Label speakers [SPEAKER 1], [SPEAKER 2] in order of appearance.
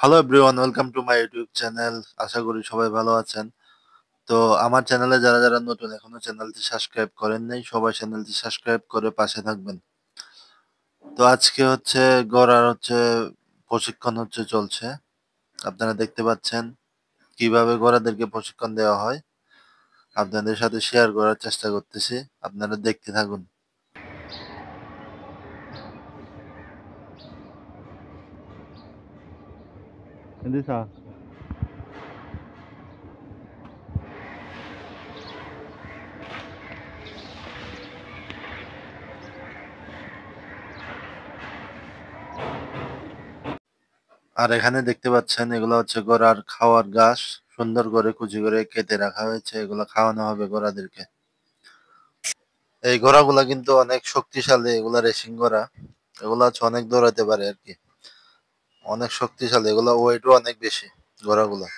[SPEAKER 1] Hello everyone, welcome to my YouTube channel. আশা করি সবাই ভালো আছেন। তো আমার চ্যানেলে যারা নতুন এখনো চ্যানেলটি সাবস্ক্রাইব করেন নাই, সবাই চ্যানেলটি সাবস্ক্রাইব করে পাশে থাকবেন। তো আজকে হচ্ছে গড়ার প্রশিক্ষণ চলছে। আপনারা দেখতে পাচ্ছেন কিভাবে গড়াদেরকে প্রশিক্ষণ দেওয়া হয়। আপনাদের সাথে শেয়ার করার চেষ্টা করতেছি, আপনারা দেখতে থাকুন। আর এখানে দেখতে পাচ্ছেন এগুলো হচ্ছে গড়ার খাওয়ার ঘাস। সুন্দর করে কুচি করে কেটে রাখা হয়েছে, এগুলো খাওয়ানো হবে গড়াদেরকে। এই ঘোড়াগুলা কিন্তু অনেক শক্তিশালী, এগুলা রেসিং ঘোড়া। এগুলা হচ্ছে অনেক দৌড়াতে পারে আর কি, অনেক শক্তিশালী, এগুলা ওয়েটও অনেক বেশি ঘোড়াগুলা।